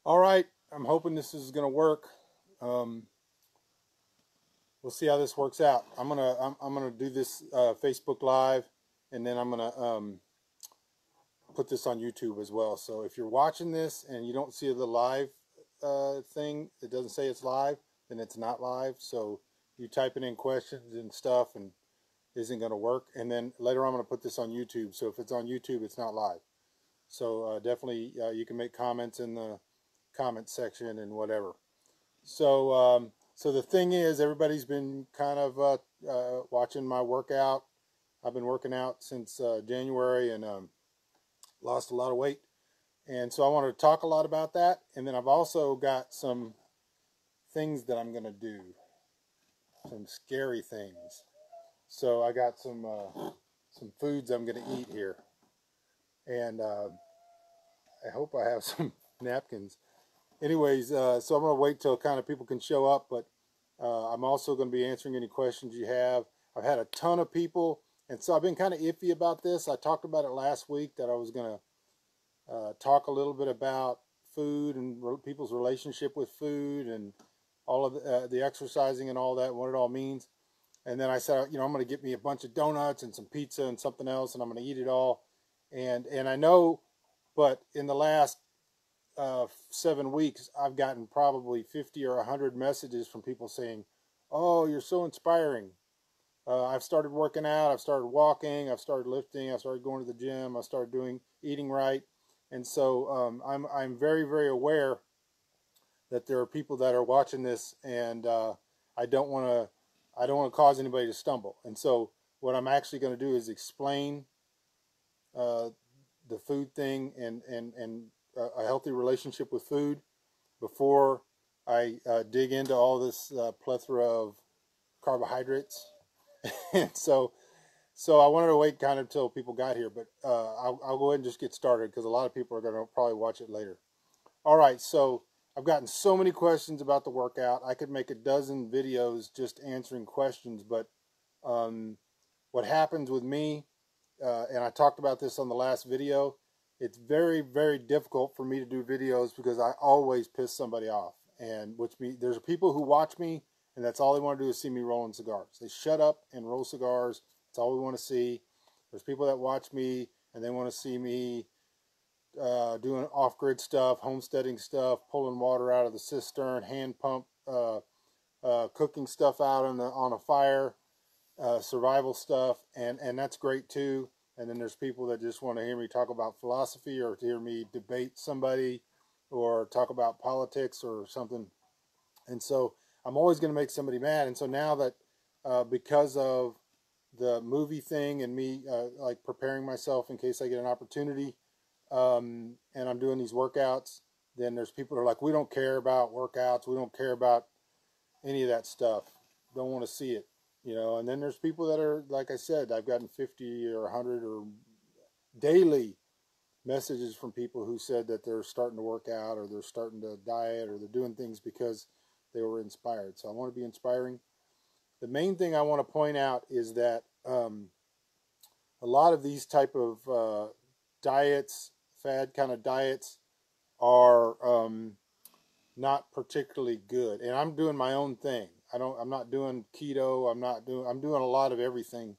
All right, I'm hoping this is gonna work. Um, we'll see how this works out. I'm gonna do this Facebook Live, and then I'm gonna put this on YouTube as well. So if you're watching this and you don't see the live thing, it doesn't say it's live, then it's not live. So you typing in questions and stuff and isn't gonna work. And then later on, I'm gonna put this on YouTube. So if it's on YouTube, it's not live. So definitely you can make comments in the comment section and whatever. So the thing is, everybody's been kind of watching my workout. I've been working out since January and lost a lot of weight. And so I want to talk a lot about that. And then I've also got some things that I'm going to do, some scary things. So I got some foods I'm going to eat here. And I hope I have some napkins. Anyways, so I'm going to wait till kind of people can show up, but I'm also going to be answering any questions you have. I've had a ton of people, and so I've been kind of iffy about this. I talked about it last week that I was going to talk a little bit about food and people's relationship with food and all of the exercising and all that, what it all means. And then I said, I'm going to get me a bunch of donuts and some pizza and something else, and I'm going to eat it all. And I know, but in the last 7 weeks, I've gotten probably 50 or 100 messages from people saying, "Oh, you're so inspiring. I've started working out. I've started walking. I've started lifting. I started going to the gym. I started eating right." And so I'm very, very aware that there are people that are watching this, and I don't want to cause anybody to stumble. And so what I'm actually going to do is explain the food thing and a healthy relationship with food before I dig into all this plethora of carbohydrates. And so I wanted to wait kind of until people got here, but I'll go ahead and just get started because a lot of people are going to probably watch it later. All right, so I've gotten so many questions about the workout. I could make a dozen videos just answering questions, but what happens with me, and I talked about this on the last video, it's very, very difficult for me to do videos because I always piss somebody off. And there's people who watch me, and that's all they want to do is see me rolling cigars. They shut up and roll cigars. That's all we want to see. There's people that watch me, and they want to see me doing off-grid stuff, homesteading stuff, pulling water out of the cistern, hand pump, cooking stuff out on a fire, survival stuff, and that's great too. And then there's people that just want to hear me talk about philosophy or to hear me debate somebody or talk about politics or something. And so I'm always going to make somebody mad. And so now that because of the movie thing and me like preparing myself in case I get an opportunity, and I'm doing these workouts, then there's people that are like, we don't care about workouts. We don't care about any of that stuff. Don't want to see it. And then there's people that are, like I said, I've gotten 50 or 100 or daily messages from people who said that they're starting to work out or they're starting to diet or they're doing things because they were inspired. So I want to be inspiring. The main thing I want to point out is that a lot of these type of diets, fad kind of diets, are not particularly good. And I'm doing my own thing. I'm not doing keto. I'm doing a lot of everything,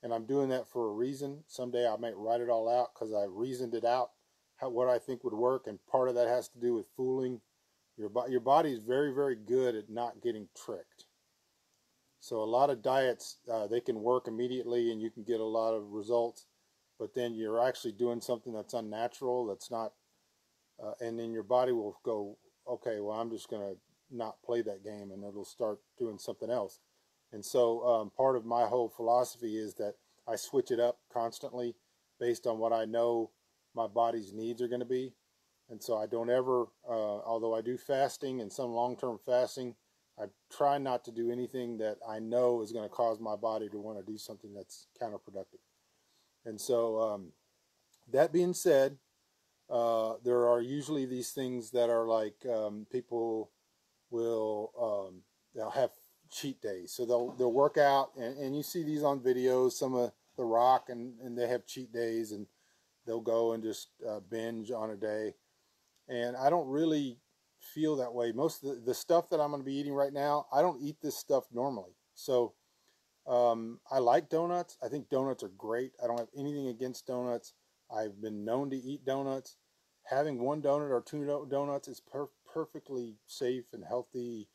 and I'm doing that for a reason. Someday I might write it all out because I reasoned it out, what I think would work, and part of that has to do with fooling your body. Your body is very, very good at not getting tricked. So a lot of diets, they can work immediately and you can get a lot of results, but then you're actually doing something that's unnatural, that's not, and then your body will go, okay, well, I'm just going to not play that game, and it'll start doing something else. And so part of my whole philosophy is that I switch it up constantly based on what I know my body's needs are going to be. And so I don't ever, although I do fasting and some long-term fasting, I try not to do anything that I know is going to cause my body to want to do something that's counterproductive. And so that being said, there are usually these things that are like people will they'll have cheat days. So they'll work out, and you see these on videos. Some of The Rock and they have cheat days, and they'll go and just binge on a day. And I don't really feel that way. Most of the stuff that I'm going to be eating right now, I don't eat this stuff normally. So I like donuts. I think donuts are great. I don't have anything against donuts. I've been known to eat donuts. Having one donut or two donuts is perfectly safe and healthy.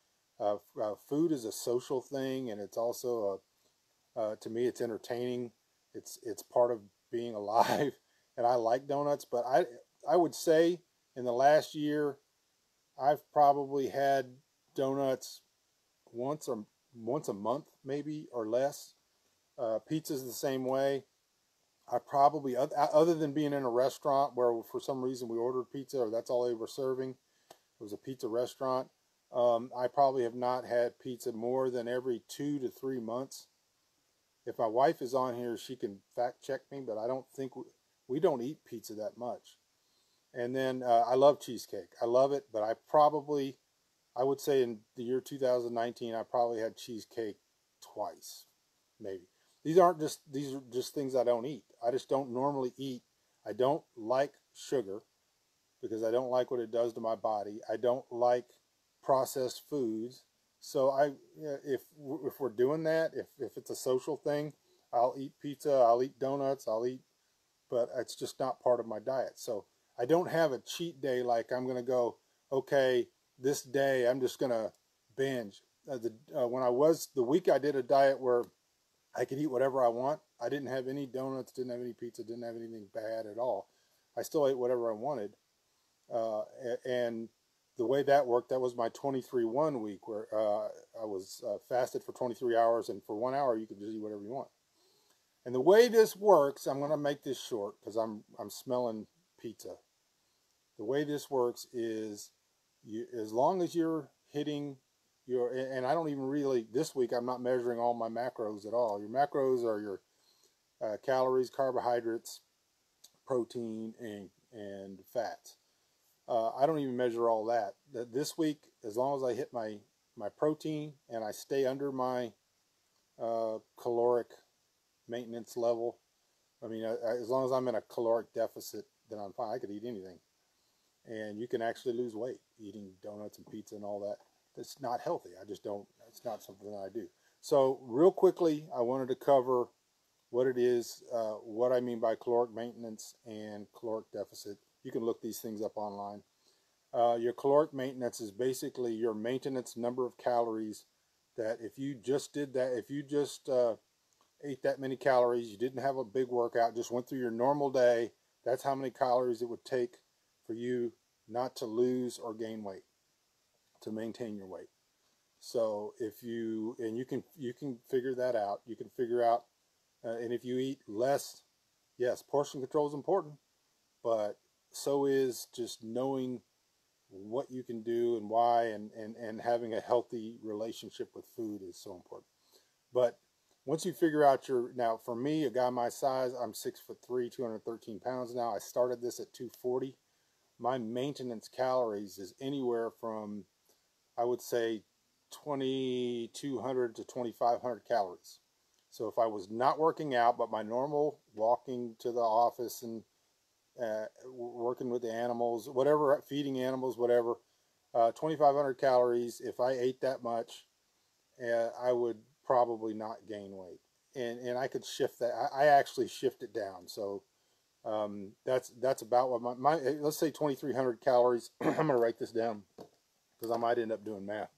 Food is a social thing, and it's also to me, it's entertaining. It's part of being alive, and I like donuts. But I would say in the last year, I've probably had donuts once a month, maybe, or less. Pizza's the same way. I probably, other than being in a restaurant where for some reason we ordered pizza or that's all they were serving, it was a pizza restaurant. I probably have not had pizza more than every 2 to 3 months. If my wife is on here, she can fact check me, but I don't think we don't eat pizza that much. And then I love cheesecake. I love it, but I would say in the year 2019, I probably had cheesecake twice, maybe. These are just things I don't eat. I just don't normally eat. I don't like sugar because I don't like what it does to my body. I don't like processed foods. So if we're doing that, if it's a social thing, I'll eat pizza, I'll eat donuts, but it's just not part of my diet. So I don't have a cheat day like I'm going to go, okay, this day I'm just going to binge. The week I did a diet where I could eat whatever I want, I didn't have any donuts, didn't have any pizza, didn't have anything bad at all. I still ate whatever I wanted. And the way that worked, that was my 23-1 week where I was fasted for 23 hours, and for 1 hour you could just eat whatever you want. And the way this works, I'm going to make this short because I'm smelling pizza. The way this works is as long as you're hitting and I don't even really, this week I'm not measuring all my macros at all. Your macros are your calories, carbohydrates, protein, and fats. I don't even measure all that. This week, as long as I hit my protein and I stay under my caloric maintenance level, I mean, as long as I'm in a caloric deficit, then I'm fine. I could eat anything. And you can actually lose weight eating donuts and pizza and all that. That's not healthy. I just don't, it's not something that I do. So real quickly, I wanted to cover what it is, what I mean by caloric maintenance and caloric deficit. You can look these things up online. Your caloric maintenance is basically your maintenance number of calories that if you just did that, if you just ate that many calories, you didn't have a big workout, just went through your normal day, that's how many calories it would take for you not to lose or gain weight, to maintain your weight. So if you, and you can figure that out. You can figure out, and if you eat less, yes, portion control is important, but so is just knowing what you can do and why, and having a healthy relationship with food is so important. But once you figure out now for me, a guy my size, I'm 6'3", 213 pounds now. I started this at 240. My maintenance calories is anywhere from, I would say, 2,200 to 2,500 calories. So if I was not working out, but my normal walking to the office and working with the animals, whatever, feeding animals, whatever, 2,500 calories, if I ate that much, I would probably not gain weight. And I could shift that. I actually shift it down. So that's about what my let's say 2,300 calories. I'm going to write this down because I might end up doing math.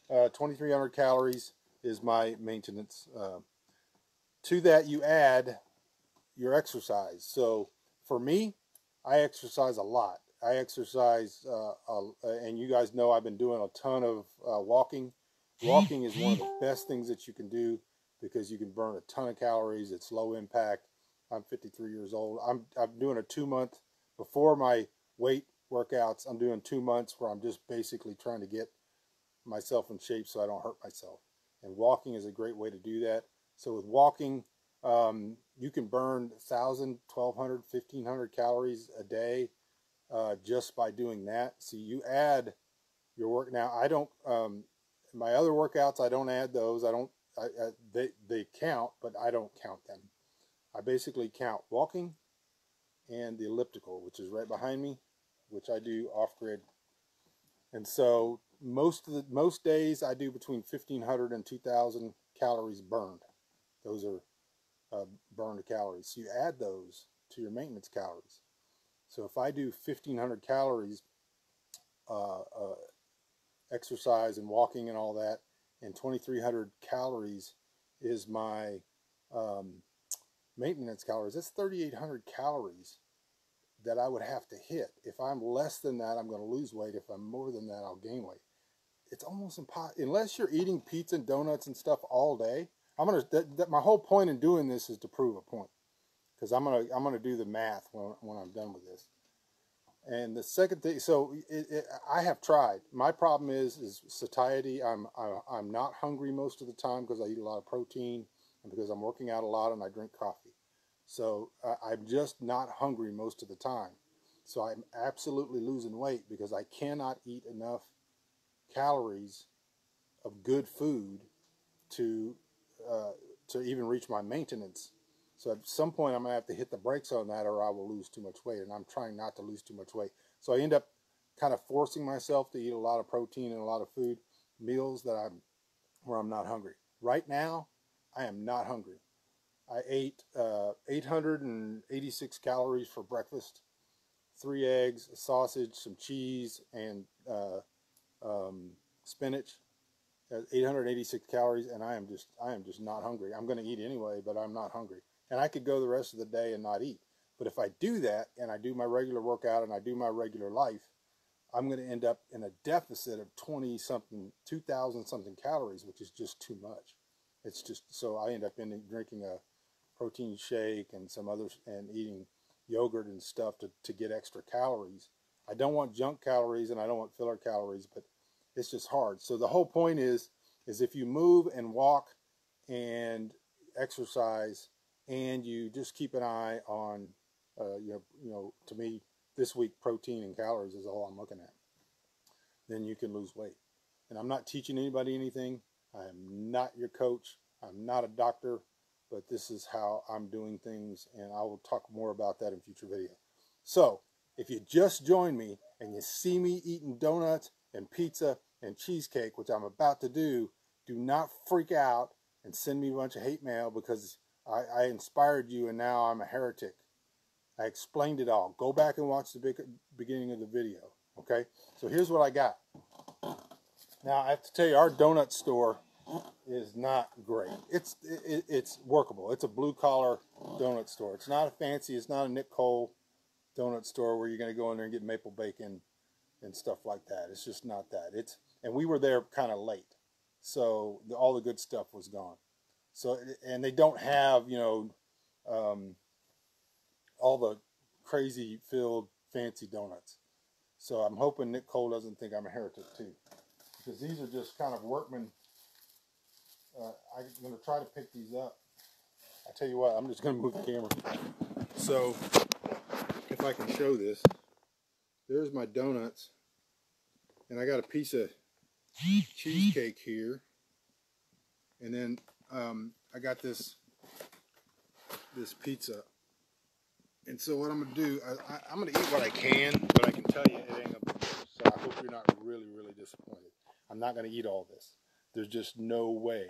2,300 calories is my maintenance. To that, you add your exercise. So for me, I exercise a lot. I exercise, and you guys know I've been doing a ton of walking. Walking is one of the best things that you can do because you can burn a ton of calories. It's low impact. I'm 53 years old. I'm doing a 2-month, before my weight workouts, I'm doing 2 months where I'm just basically trying to get myself in shape so I don't hurt myself. And walking is a great way to do that. So with walking, you can burn 1,000, 1,200, 1,500 calories a day just by doing that. So you add your work. Now I don't, my other workouts, I don't add those. They count, but I don't count them. I basically count walking and the elliptical, which is right behind me, which I do off-grid. And so most days I do between 1,500 and 2,000 calories burned. Those are burned calories. So you add those to your maintenance calories. So if I do 1,500 calories exercise and walking and all that, and 2,300 calories is my maintenance calories, that's 3,800 calories that I would have to hit. If I'm less than that, I'm going to lose weight. If I'm more than that, I'll gain weight. It's almost impossible unless you're eating pizza and donuts and stuff all day. My whole point in doing this is to prove a point, because I'm gonna do the math when I'm done with this. And the second thing, so I have tried. My problem is satiety. I'm not hungry most of the time because I eat a lot of protein and because I'm working out a lot and I drink coffee. So I'm just not hungry most of the time. So I'm absolutely losing weight because I cannot eat enough calories of good food to even reach my maintenance. So at some point I'm going to have to hit the brakes on that, or I will lose too much weight, and I'm trying not to lose too much weight. So I end up kind of forcing myself to eat a lot of protein and a lot of food, meals where I'm not hungry. Right now, I am not hungry. I ate 886 calories for breakfast, 3 eggs, a sausage, some cheese, and spinach. 886 calories, and I am just not hungry. I'm going to eat anyway, but I'm not hungry. And I could go the rest of the day and not eat. But if I do that, and I do my regular workout, and I do my regular life, I'm going to end up in a deficit of 2,000 something calories, which is just too much. It's just, so I end up drinking a protein shake and some others, and eating yogurt and stuff to get extra calories. I don't want junk calories, and I don't want filler calories, but it's just hard. So the whole point is if you move and walk and exercise, and you just keep an eye on, to me, this week, protein and calories is all I'm looking at, then you can lose weight. And I'm not teaching anybody anything. I am not your coach. I'm not a doctor, but this is how I'm doing things, and I will talk more about that in future videos. So if you just joined me and you see me eating donuts and pizza and cheesecake, which I'm about to do not freak out and send me a bunch of hate mail because I inspired you and now I'm a heretic. I explained it all. Go back and watch the beginning of the video. Okay? So here's what I got. Now I have to tell you, our donut store is not great. It's workable. It's a blue collar donut store. It's not a fancy. It's not a Nick Cole donut store where you're going to go in there and get maple bacon and stuff like that. It's just not that. And we were there kind of late, so all the good stuff was gone. So, and they don't have all the crazy filled fancy donuts. So I'm hoping Nick Cole doesn't think I'm a heretic too, because these are just kind of workman. I'm going to try to pick these up. I tell you what, I'm just going to move the camera. So if I can show this, there's my donuts, and I got a piece of cheesecake here, and then I got this pizza. And so what I'm going to do, I'm going to eat what I can, but I can tell you it ain't going to be good. So I hope you're not really, really disappointed. I'm not going to eat all this. There's just no way.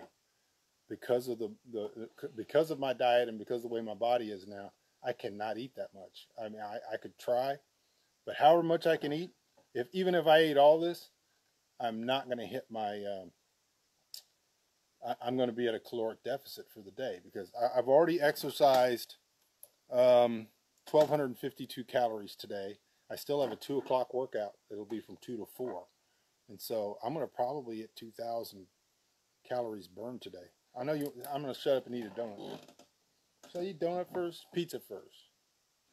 Because of my diet and because of the way my body is now, I cannot eat that much. I mean, I could try, but however much I can eat, even if I ate all this, I'm not going to hit my, I'm going to be at a caloric deficit for the day, because I've already exercised 1,252 calories today. I still have a 2 o'clock workout. It'll be from 2 to 4. And so I'm going to probably hit 2,000 calories burned today. I know I'm going to shut up and eat a donut. Should I eat donut first? Pizza first?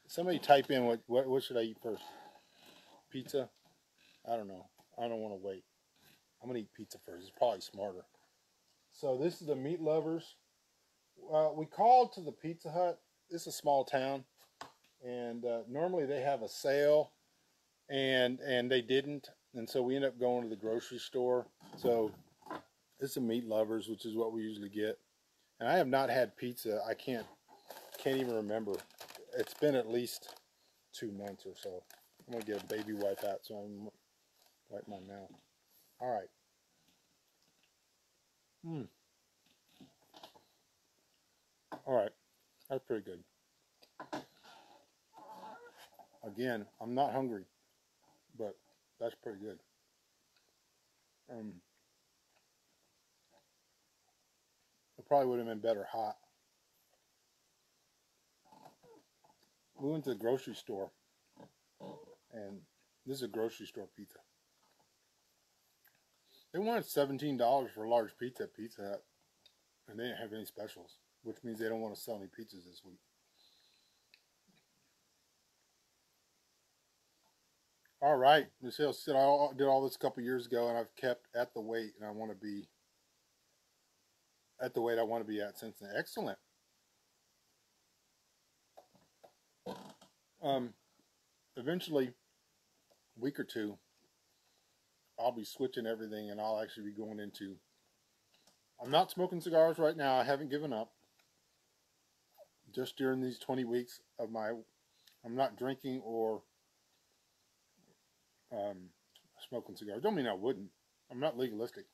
Somebody type in what should I eat first? Pizza? I don't know. I don't want to wait. I'm going to eat pizza first. It's probably smarter. So this is the Meat Lovers. We called to the Pizza Hut. This is a small town, and normally they have a sale, and they didn't, and so we ended up going to the grocery store. So this is Meat Lovers, which is what we usually get. And I have not had pizza. I can't even remember. It's been at least 2 months or so. I'm gonna get a baby wipe out so I'm Wipe my mouth. All right. All right. That's pretty good. Again, I'm not hungry, but that's pretty good. It probably would have been better hot. We went to the grocery store, and this is a grocery store pizza. They wanted $17 for a large pizza at Pizza Hut, and they didn't have any specials, which means they don't want to sell any pizzas this week. All right, Michelle said I did all this a couple years ago, and I've kept at the weight, and I want to be at the weight I want to be at since then. Excellent. Eventually, a week or two, I'll be switching everything, and I'll actually be going into. I'm not smoking cigars right now. I haven't given up. Just during these 20 weeks of I'm not drinking or smoking cigars. Don't mean I wouldn't. I'm not legalistic.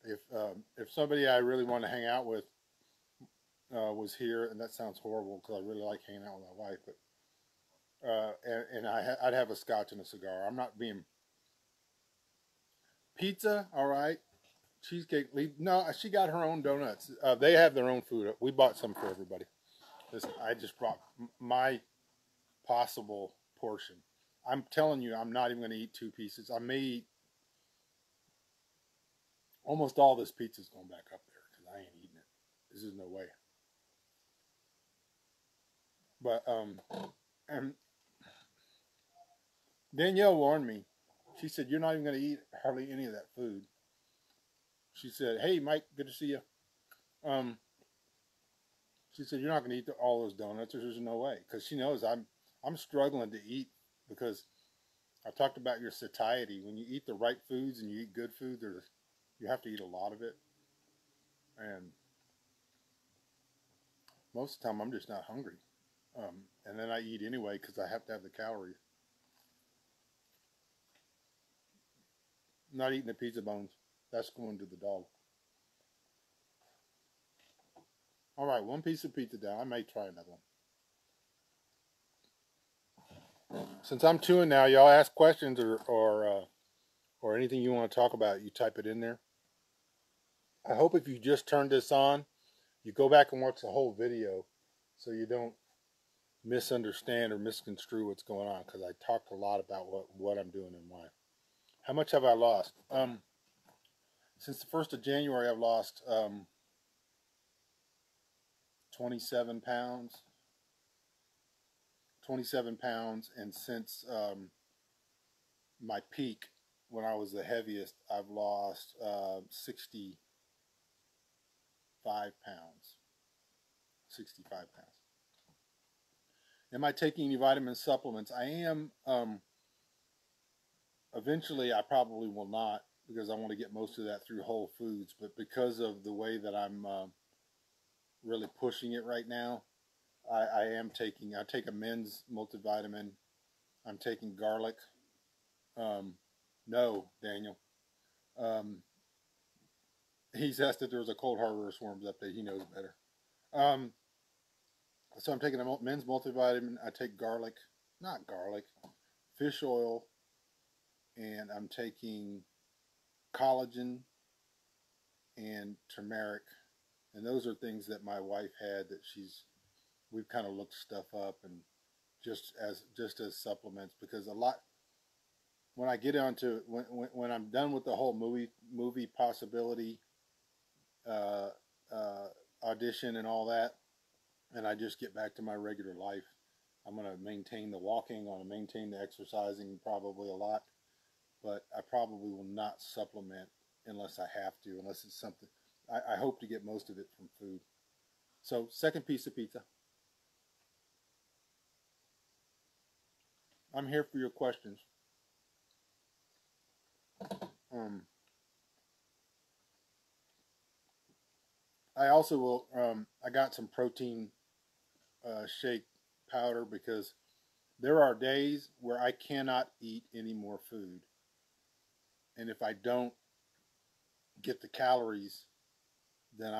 If somebody I really want to hang out with was here, and that sounds horrible because I really like hanging out with my wife, but I'd have a scotch and a cigar. I'm not being pizza. All right, cheesecake. No, she got her own donuts. They have their own food. We bought some for everybody. Listen, I just brought my possible portion. I'm telling you, I'm not even going to eat 2 pieces. I may eat almost all this pizza's going back up there because I ain't eating it. This is no way. But and Danielle warned me. She said, "You're not even going to eat hardly any of that food." She said, "Hey, Mike, good to see you." She said, "You're not going to eat all those donuts. There's no way," because she knows I'm struggling to eat because I talked about your satiety. When you eat the right foods and you eat good food, you have to eat a lot of it, and most of the time I'm just not hungry. And then I eat anyway because I have to have the calories. I'm not eating the pizza bones. That's going to the dog. All right, 1 piece of pizza down. I may try another one. Since I'm chewing now, y'all ask questions or anything you want to talk about, you type it in there. I hope if you just turned this on, you go back and watch the whole video so you don't misunderstand or misconstrue what's going on, because I talked a lot about what I'm doing and why. How much have I lost? Since the 1st of January, I've lost 27 pounds. 27 pounds, and since my peak, when I was the heaviest, I've lost 65 pounds. 65 pounds. Am I taking any vitamin supplements? I am. Eventually, I probably will not, because I want to get most of that through Whole Foods. But because of the way that I'm really pushing it right now, I take a men's multivitamin. I'm taking garlic. No, Daniel. He's asked if there was a cold harbor swarms update. He knows better. So I'm taking a men's multivitamin. I take garlic, not garlic, fish oil, and I'm taking collagen and turmeric. And those are things that my wife had that we've kind of looked stuff up and just as supplements, because a lot, when I get onto when I'm done with the whole movie possibility audition and all that, and I just get back to my regular life, I'm going to maintain the walking, I'm going to maintain the exercising probably a lot, but I probably will not supplement unless I have to, unless it's something. I hope to get most of it from food. So, 2nd piece of pizza. I'm here for your questions. I also will. I got some protein shake powder because There are days where I cannot eat any more food. And if I don't get the calories, then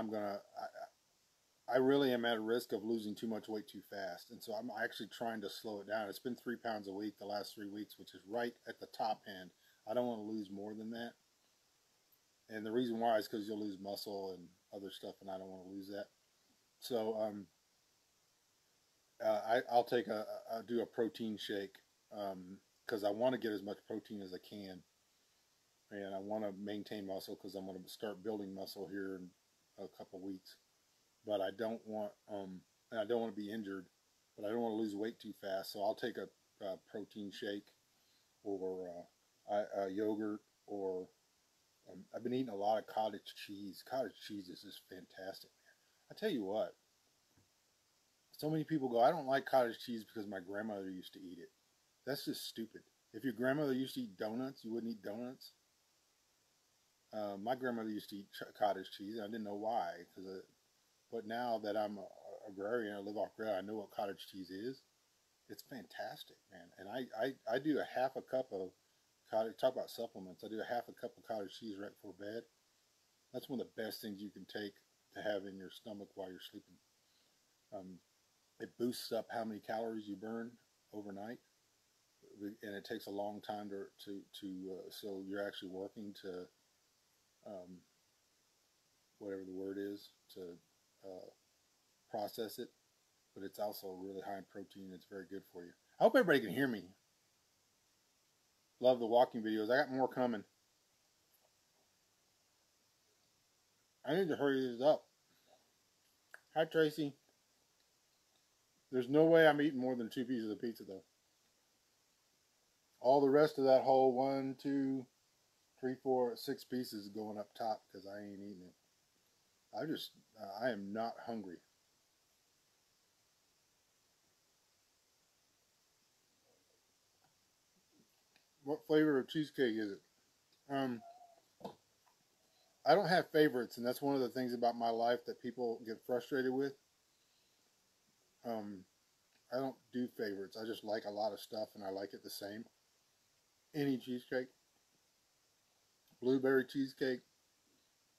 I really am at a risk of losing too much weight too fast. And so I'm actually trying to slow it down. It's been 3 pounds a week the last 3 weeks, which is right at the top end. I don't want to lose more than that. And the reason why is because you'll lose muscle and other stuff, and I don't want to lose that. So I'll do a protein shake because I want to get as much protein as I can. And I want to maintain muscle because I'm going to start building muscle here in a couple weeks. But I don't want and I don't want to be injured, but I don't want to lose weight too fast. So I'll take a protein shake or a yogurt, or I've been eating a lot of cottage cheese. Cottage cheese is just fantastic, man. I tell you what, so many people go, I don't like cottage cheese because my grandmother used to eat it. That's just stupid. If your grandmother used to eat donuts, you wouldn't eat donuts. My grandmother used to eat cottage cheese. I didn't know why, but now that I'm a agrarian, I live off grid, I know what cottage cheese is. It's fantastic, man. And I do a half a cup of cottage. Talk about supplements. I do a half a cup of cottage cheese right before bed. That's one of the best things you can take to have in your stomach while you're sleeping. It boosts up how many calories you burn overnight, and it takes a long time so you're actually working to whatever the word is to process it, but it's also really high in protein. It's very good for you. I hope everybody can hear me. Love the walking videos. I got more coming. I need to hurry this up. Hi, Tracy. There's no way I'm eating more than 2 pieces of pizza, though. All the rest of that whole 1, 2, 3, 4, 6 pieces is going up top because I ain't eating it. I am not hungry. What flavor of cheesecake is it? I don't have favorites, and that's one of the things about my life that people get frustrated with. I don't do favorites. I just like a lot of stuff, and I like it the same. Any cheesecake. Blueberry cheesecake.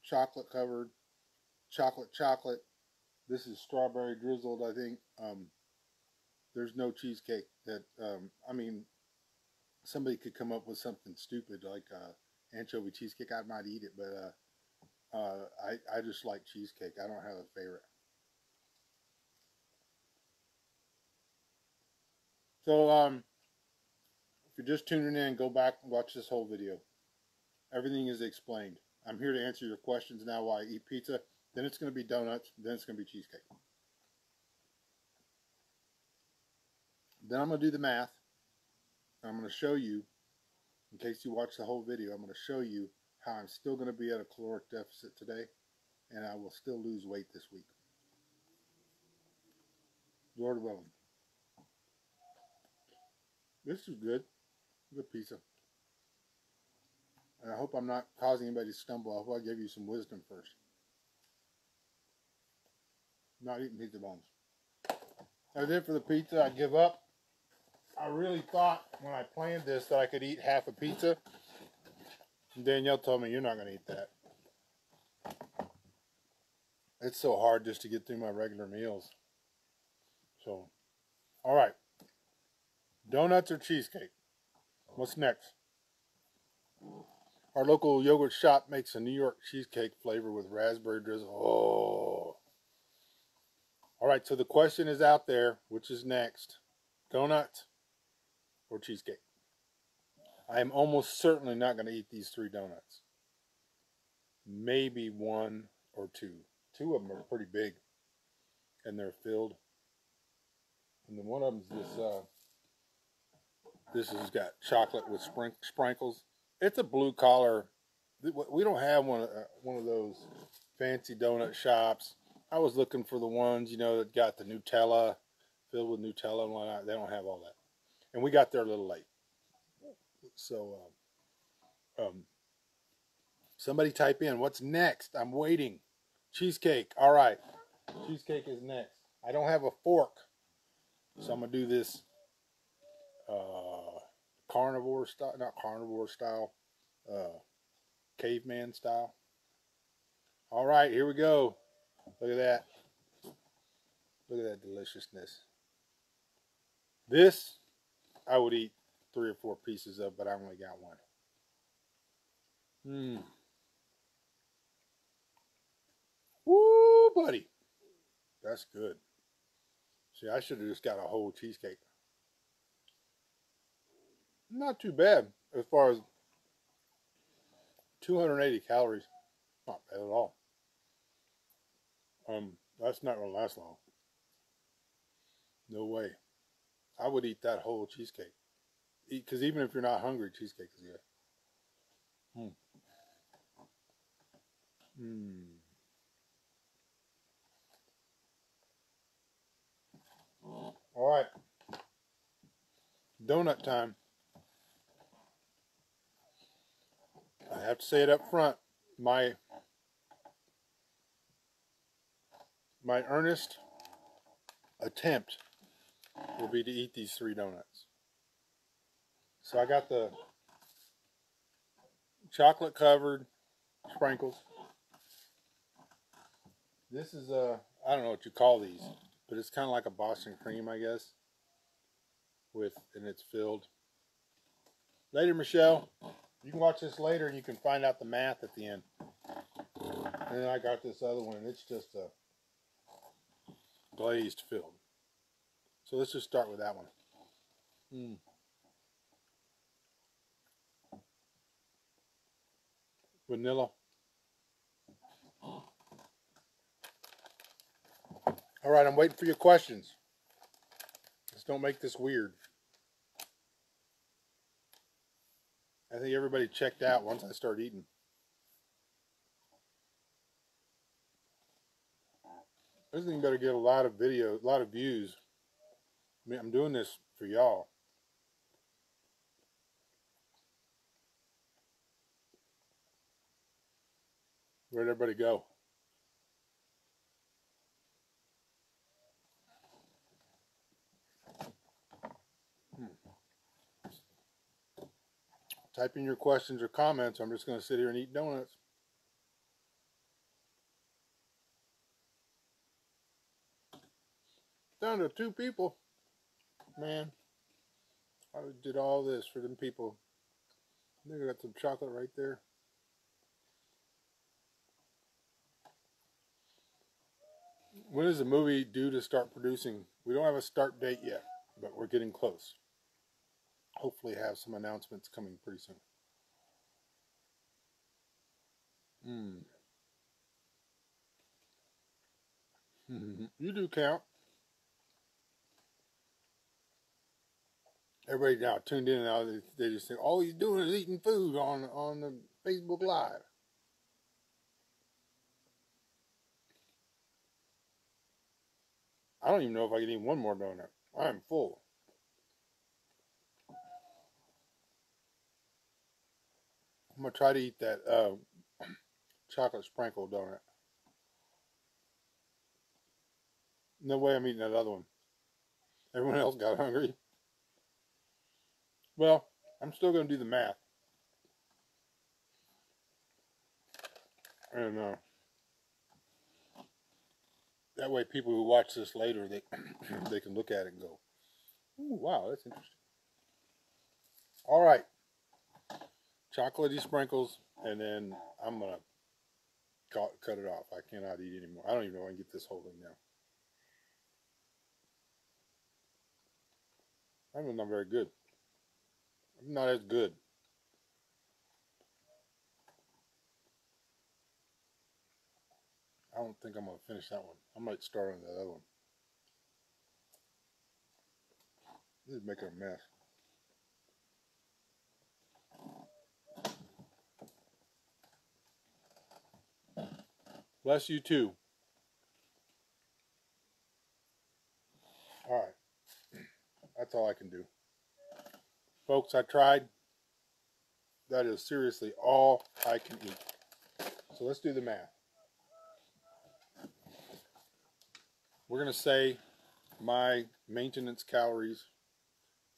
Chocolate covered. Chocolate. This is strawberry drizzled, I think. There's no cheesecake that, somebody could come up with something stupid like anchovy cheesecake. I might eat it, but I just like cheesecake. I don't have a favorite. So if you're just tuning in, go back and watch this whole video. Everything is explained. I'm here to answer your questions now while I eat pizza. Then it's going to be donuts. Then it's going to be cheesecake. Then I'm going to do the math. I'm going to show you, in case you watch the whole video, I'm going to show you how I'm still going to be at a caloric deficit today, and I will still lose weight this week. Lord willing. This is good. Good pizza. And I hope I'm not causing anybody to stumble. I hope I gave you some wisdom first. Not eating pizza bones. That's it for the pizza. I give up. I really thought when I planned this that I could eat half a pizza. And Danielle told me, you're not going to eat that. It's so hard just to get through my regular meals. So, all right. Donuts or cheesecake? What's next? Our local yogurt shop makes a New York cheesecake flavor with raspberry drizzle. Oh. All right, so the question is out there. Which is next? Donuts or cheesecake? I am almost certainly not going to eat these 3 donuts. Maybe 1 or 2. 2 of them are pretty big, and they're filled. And then one of them's this has got chocolate with sprinkles. It's a blue collar. We don't have one of those fancy donut shops. I was looking for the ones, that got the Nutella, filled with Nutella and whatnot. They don't have all that. And we got there a little late. So, somebody type in, what's next? I'm waiting. Cheesecake. All right. Cheesecake is next. I don't have a fork, so I'm going to do this carnivore style, not carnivore style, caveman style. All right, here we go. Look at that. Look at that deliciousness. This I would eat 3 or 4 pieces of, but I only got one. Woo, buddy. That's good. See, I should have just got a whole cheesecake. Not too bad as far as 280 calories. Not bad at all. That's not going to last long. No way. I would eat that whole cheesecake. Because even if you're not hungry, cheesecake is good. All right. Donut time. I have to say it up front. My earnest attempt will be to eat these 3 donuts. So I got the chocolate covered sprinkles. This is I don't know what you call these, but it's kind of like a Boston cream, I guess. And it's filled. Later, Michelle. You can watch this later and you can find out the math at the end. And then I got this other one, and it's just a glazed filled. So let's just start with that one. Vanilla. All right, I'm waiting for your questions. Just don't make this weird. I think everybody checked out once I started eating. This thing better get a lot of videos, a lot of views. I mean, I'm doing this for y'all. Where'd everybody go? Type in your questions or comments. I'm just going to sit here and eat donuts. Down to 2 people. Man, I did all this for them people. I think I got some chocolate right there. When is the movie due to start producing? We don't have a start date yet, but we're getting close. Hopefully have some announcements coming pretty soon. You do count. Everybody now tuned in now, they just think all he's doing is eating food on the Facebook Live. I don't even know if I can eat one more donut. I'm full. I'm going to try to eat that chocolate sprinkle donut. No way I'm eating that other one. Everyone else got hungry. Well, I'm still going to do the math. And that way people who watch this later, they can look at it and go, ooh, wow, that's interesting. All right. Chocolatey sprinkles, and then I'm going to cut it off. I cannot eat anymore. I don't even know if I can get this whole thing now. I'm not very good. I'm not as good. I don't think I'm going to finish that one. I might start on the other one. This is making a mess. Bless you too. All right. That's all I can do. Folks, I tried. That is seriously all I can eat. So let's do the math. We're going to say my maintenance calories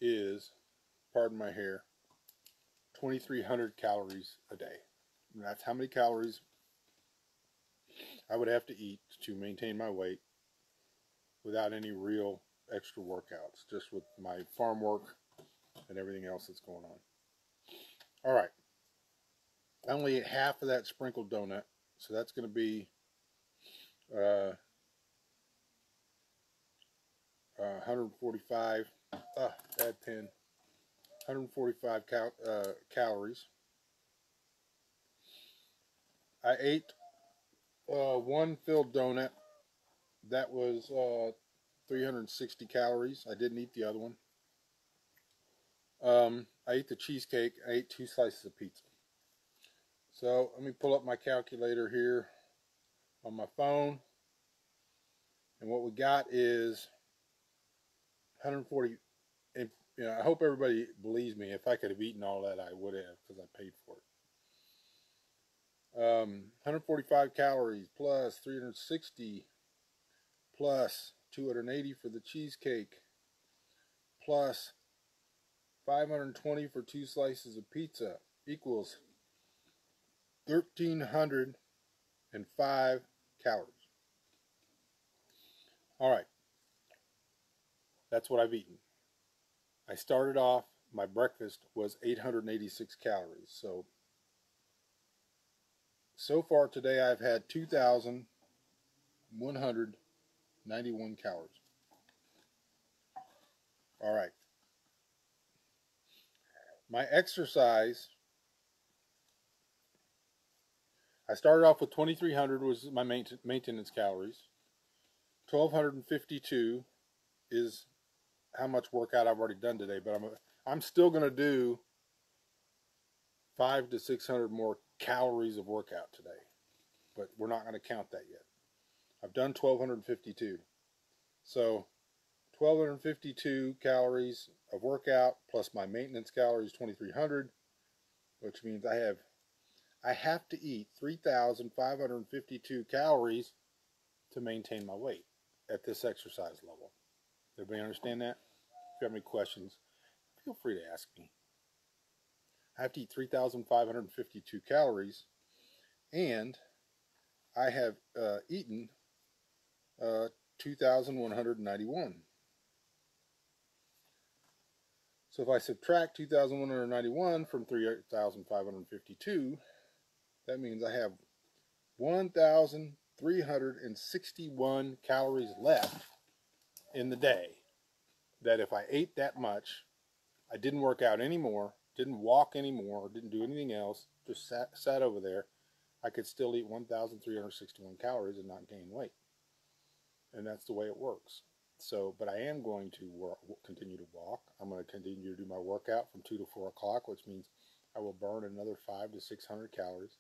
is pardon my hair, 2,300 calories a day. And that's how many calories I would have to eat to maintain my weight withoat any real extra workouts, just with my farm work and everything else that's going on. All right. I only ate half of that sprinkled donut, so that's going to be 145. Bad pen. 145 calories. I ate one filled donut. That was 360 calories. I didn't eat the other one. I ate the cheesecake. I ate 2 slices of pizza. So let me pull up my calculator here on my phone. And what we got is 140. And, you know, I hope everybody believes me. If I could have eaten all that, I would have, because I paid for it. 145 calories plus 360 plus 280 for the cheesecake plus 520 for 2 slices of pizza equals 1,305 calories. All right. That's what I've eaten. I started off, my breakfast was 886 calories. So far today I've had 2,191 calories. All right. My exercise, I started off with 2,300 was my maintenance calories. 1,252 is how much workout I've already done today, but I'm still going to do 500 to 600 more calories of workout today, but we're not going to count that yet. I've done 1,252. So 1,252 calories of workout plus my maintenance calories 2,300, which means I have to eat 3,552 calories to maintain my weight at this exercise level. Everybody understand that? If you have any questions, feel free to ask me. I have to eat 3,552 calories, and I have eaten 2,191. So if I subtract 2,191 from 3,552, that means I have 1,361 calories left in the day. That if I ate that much, I didn't work out anymore, didn't walk anymore, didn't do anything else, just sat over there, I could still eat 1,361 calories and not gain weight. And that's the way it works. So, but I am going to continue to walk. I'm going to continue to do my workout from 2 to 4 o'clock, which means I will burn another 500 to 600 calories.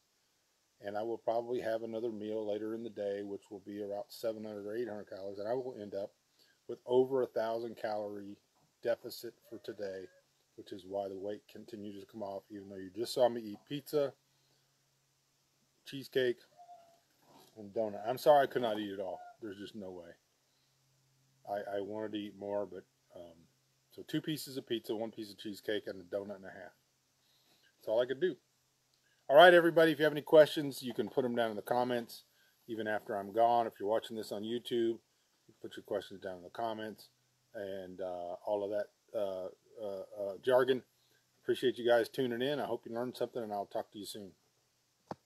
And I will probably have another meal later in the day, which will be about 700 or 800 calories. And I will end up with over 1,000 calorie deficit for today, which is why the weight continues to come off, even though you just saw me eat pizza, cheesecake, and donut. I'm sorry I could not eat it all. There's just no way. I wanted to eat more, but so 2 pieces of pizza, 1 piece of cheesecake, and a donut and a half. That's all I could do. All right, everybody, if you have any questions, you can put them down in the comments, even after I'm gone. If you're watching this on YouTube, put your questions down in the comments, and all of that jargon. Appreciate you guys tuning in. I hope you learned something, and I'll talk to you soon.